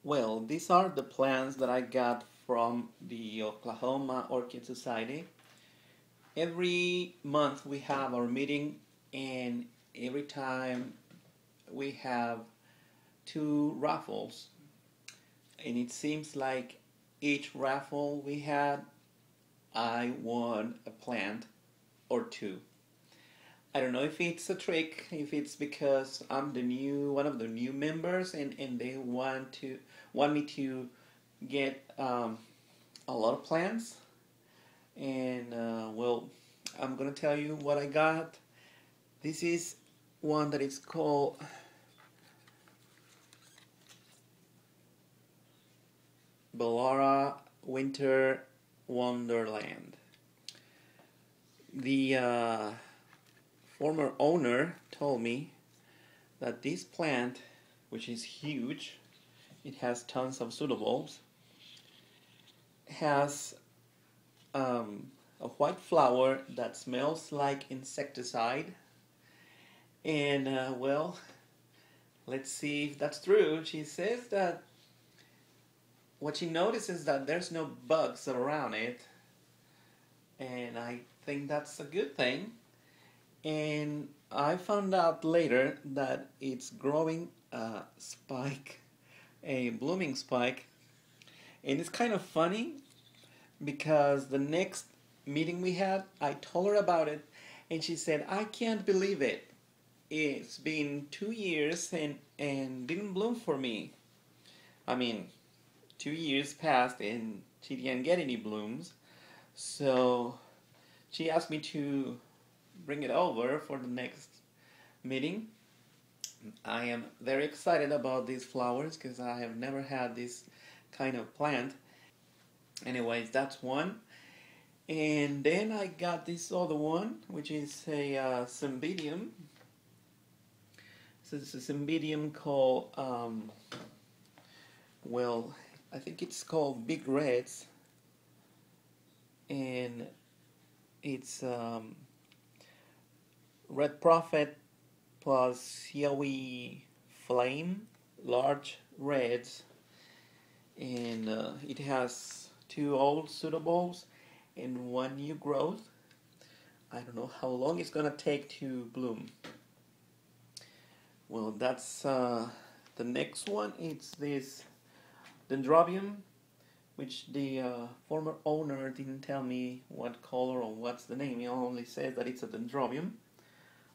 Well, these are the plants that I got from the Oklahoma Orchid Society. Every month we have our meeting, and every time we have two raffles. And it seems like each raffle we had, I won a plant or two. I don't know if it's a trick, if it's because I'm the new one of the new members, and they want me to get a lot of plants. And well, I'm gonna tell you what I got. This is one that is called Bellara Winter Wonderland. The former owner told me that this plant, which is huge, it has tons of pseudobulbs, has a white flower that smells like insecticide. And well, let's see if that's true. She says that what she notices is that there's no bugs around it, and I think that's a good thing. And I found out later that it's growing a spike, a blooming spike, and it's kind of funny because the next meeting we had, I told her about it, and she said, "I can't believe it. It's been 2 years and didn't bloom for me." I mean, 2 years passed and she didn't get any blooms. So she asked me to bring it over for the next meeting. I am very excited about these flowers because I have never had this kind of plant. Anyways, that's one. And then I got this other one, which is a cymbidium. So it's a cymbidium called, well, I think it's called Big Reds. And it's Red Prophet plus Yowie Flame, large reds. And it has two old pseudobulbs and one new growth. I don't know how long it's gonna take to bloom. Well, that's the next one. It's this dendrobium, which the former owner didn't tell me what color or what's the name. He only says that it's a dendrobium.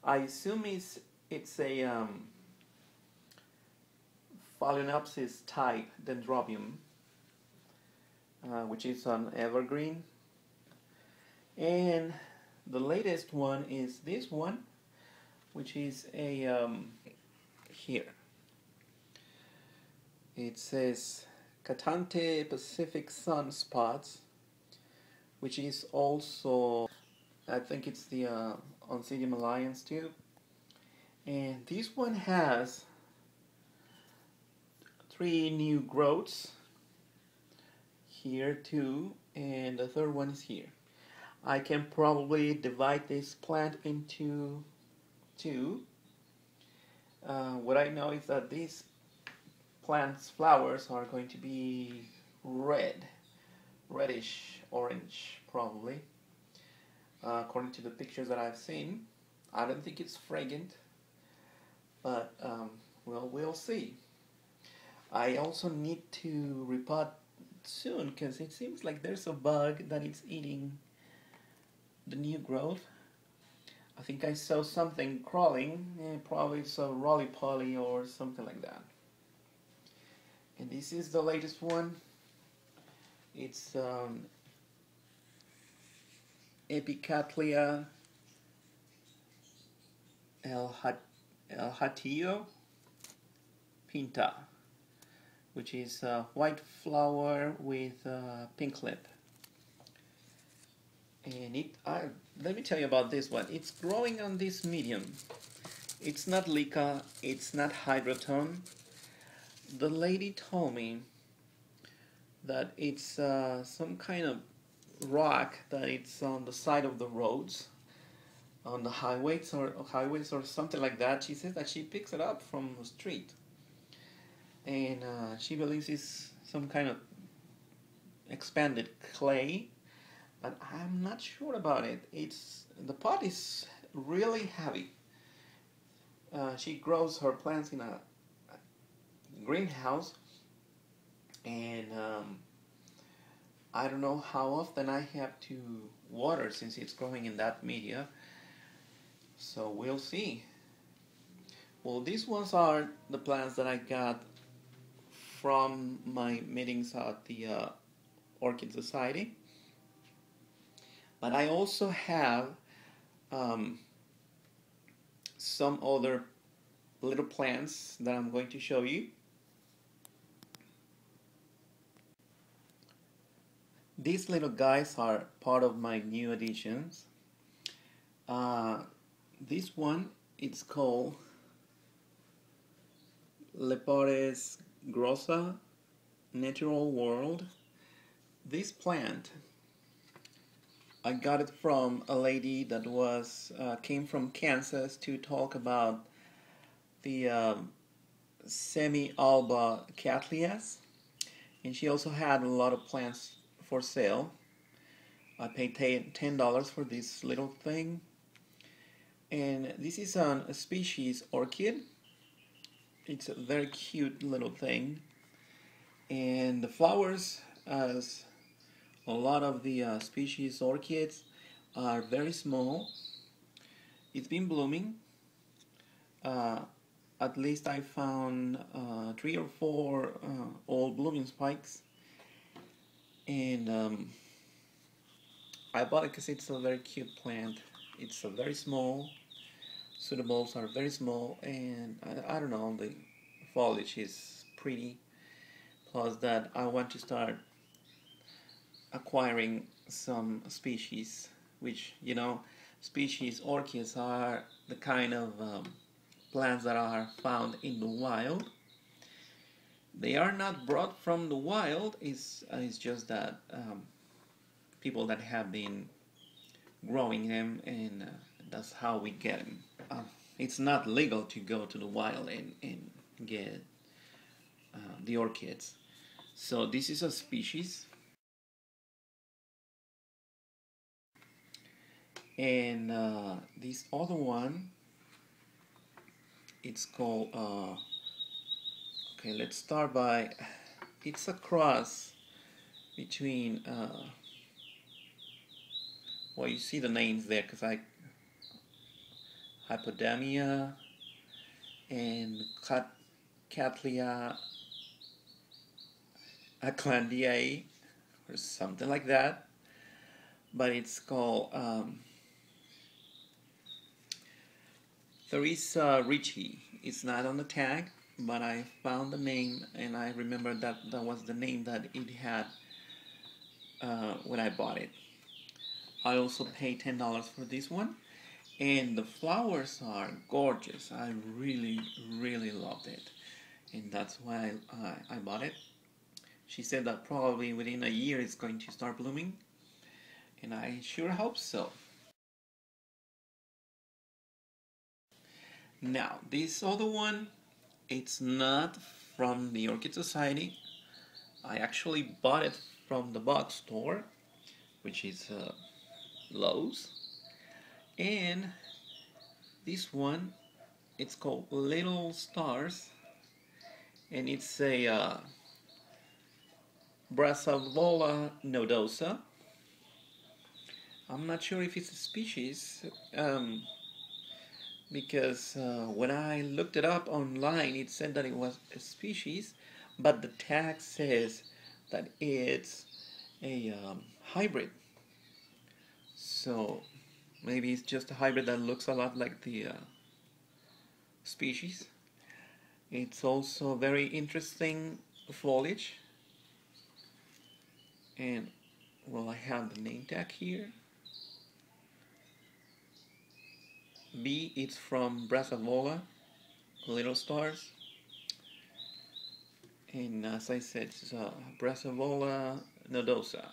I assume it's a Phalaenopsis type dendrobium, which is an evergreen. And the latest one is this one, which is a here. It says Catante Pacific Sunspots, which is also, I think it's the Oncidium Alliance too. And this one has three new growths here too, and the third one is here. I can probably divide this plant into two. What I know is that these plant's flowers are going to be reddish orange probably, according to the pictures that I've seen. I don't think it's fragrant, but well, we'll see. I also need to repot soon because it seems like there's a bug that is eating the new growth. I think I saw something crawling, probably it's a roly-poly or something like that. And this is the latest one. It's Epicatlia El Hatillo Pinta, which is a white flower with a pink lip. And let me tell you about this one. It's growing on this medium. It's not Leica, it's not Hydroton. The lady told me that it's some kind of rock that it's on the side of the roads, on the highways or something like that. She says that she picks it up from the street. and she believes it's some kind of expanded clay, but I'm not sure about it. The pot is really heavy. She grows her plants in a greenhouse, and I don't know how often I have to water since it's growing in that media. So we'll see. Well, these ones are the plants that I got from my meetings at the Orchid Society. But I also have um, some other little plants that I'm going to show you. These little guys are part of my new additions. Uh, this one, it's called Leporis grossa, natural world. This plant, I got it from a lady that came from Kansas to talk about the semi-alba cattleyas, and she also had a lot of plants for sale. I paid $10 for this little thing, and this is a species orchid. It's a very cute little thing, and the flowers, as a lot of the species orchids, are very small. It's been blooming. Uh, at least I found 3 or 4 old blooming spikes, and I bought it because it's a very cute plant. It's a very small. Pseudoballs are very small, and I don't know, the foliage is pretty. Plus that I want to start acquiring some species, which, species orchids are the kind of plants that are found in the wild. They are not brought from the wild, it's just that people that have been growing them, and that's how we get them. It's not legal to go to the wild and get the orchids. So this is a species, and this other one, it's called okay, let's start by, it's a cross between well, you see the names there because I hypodamia and Cattleya aclandiae or something like that, but it's called Theresa Ricci. It's not on the tag, but I found the name, and I remember that that was the name that it had when I bought it. I also paid $10 for this one, and the flowers are gorgeous. I really, really loved it, and that's why I bought it. She said that probably within a year it's going to start blooming, and I sure hope so. Now, this other one, it's not from the Orchid Society. I actually bought it from the box store, which is Lowe's. And this one, it's called Little Stars, and it's a Brassavola nodosa. I'm not sure if it's a species, because when I looked it up online, it said that it was a species, but the tag says that it's a hybrid. So maybe it's just a hybrid that looks a lot like the species. It's also very interesting foliage, and well, I have the name tag here. B, it's from Brassavola, Little Stars, and as I said, it's Brassavola nodosa.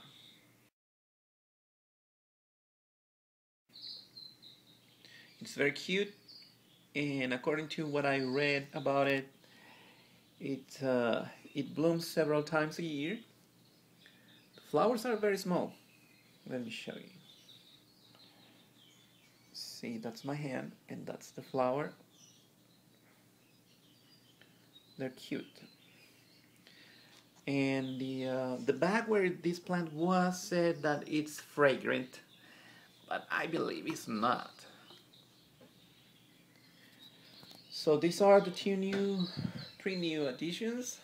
It's very cute, and according to what I read about it, It blooms several times a year. The flowers are very small. Let me show you. See, that's my hand, and that's the flower. They're cute. And the bag where this plant was said that it's fragrant, but I believe it's not. So these are the three new additions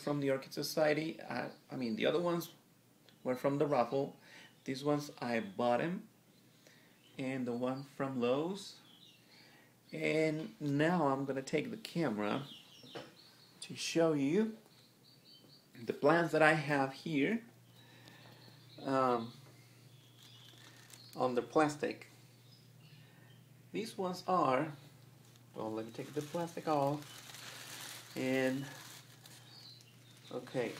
from the Orchid Society. I mean, the other ones were from the raffle. These ones I bought them, and the one from Lowe's. And now I'm gonna take the camera to show you the plants that I have here on the plastic. These ones are, well, let me take the plastic off. And okay,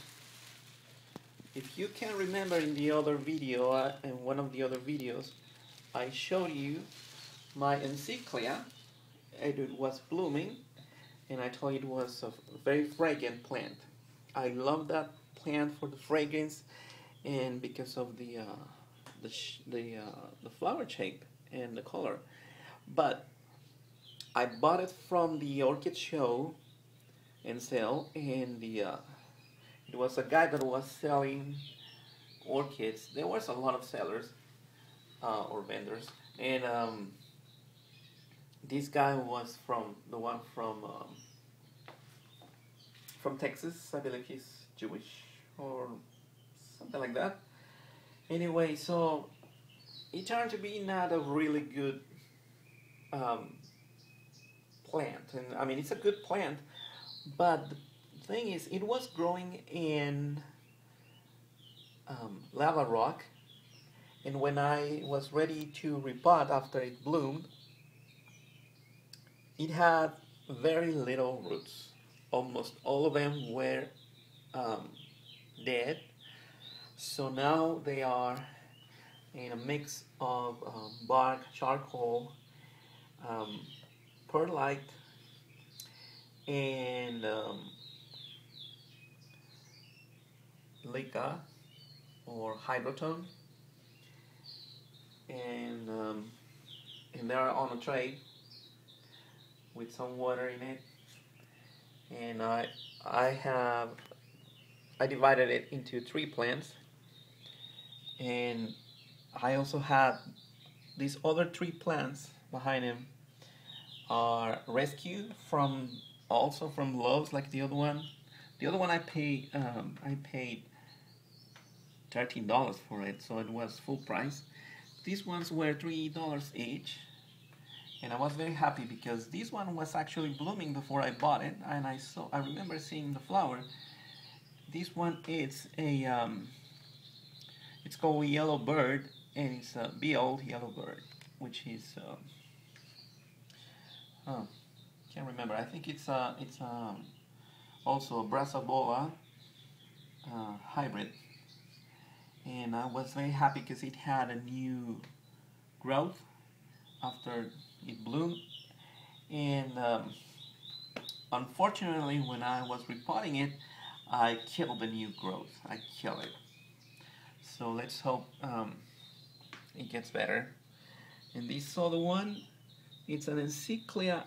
if you can remember in the other video, in one of the other videos, I showed you my encyclia. It was blooming, and I told you it was a very fragrant plant. I love that plant for the fragrance and because of the flower shape and the color. But I bought it from the orchid show and sale, and it was a guy that was selling orchids. There was a lot of sellers or vendors, and this guy was from the one from Texas. I believe he's Jewish or something like that. Anyway, so it turned to be not a really good plant, and I mean it's a good plant, but the thing is, it was growing in lava rock, and when I was ready to repot after it bloomed, it had very little roots. Almost all of them were dead. So now they are in a mix of bark, charcoal, perlite, and leca or hydrotone, and they are on a tray with some water in it. And I divided it into 3 plants, and I also have these other 3 plants behind him are rescued from also from Lowe's, like the other one. The other one I paid $13 for it, so it was full price. These ones were $3 each, and I was very happy because this one was actually blooming before I bought it, and I remember seeing the flower. This one it's called yellow bird, and it's a beetle yellow bird, which is can't remember. I think it's also a Brassavola hybrid, and I was very happy because it had a new growth after it bloomed, and unfortunately when I was repotting it, I killed the new growth. I killed it. So let's hope it gets better. And this other one, it's an Encyclia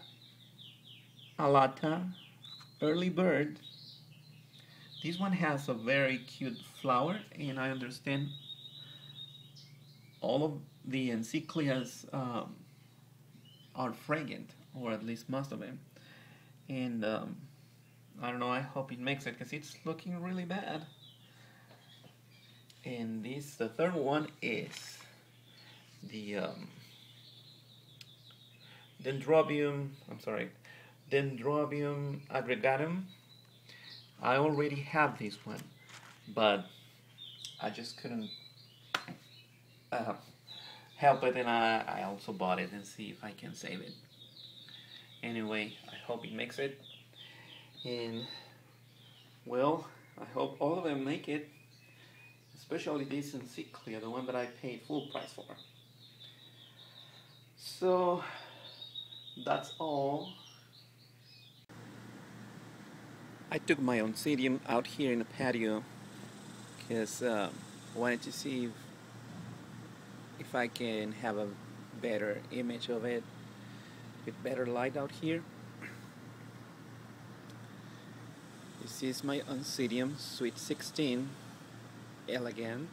alata, early bird. This one has a very cute flower, and I understand all of the encyclias are fragrant, or at least most of them. And I don't know, I hope it makes it because it's looking really bad. And the third one is the Dendrobium aggregatum. I already have this one, but I just couldn't help it, and I also bought it and see if I can save it. Anyway, I hope it makes it, and well, I hope all of them make it, especially this Encyclia, the one that I paid full price for. So that's all. I took my oncidium out here in the patio because I wanted to see if I can have a better image of it with better light out here. This is my oncidium, Sweet 16, elegant,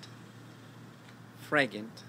fragrant.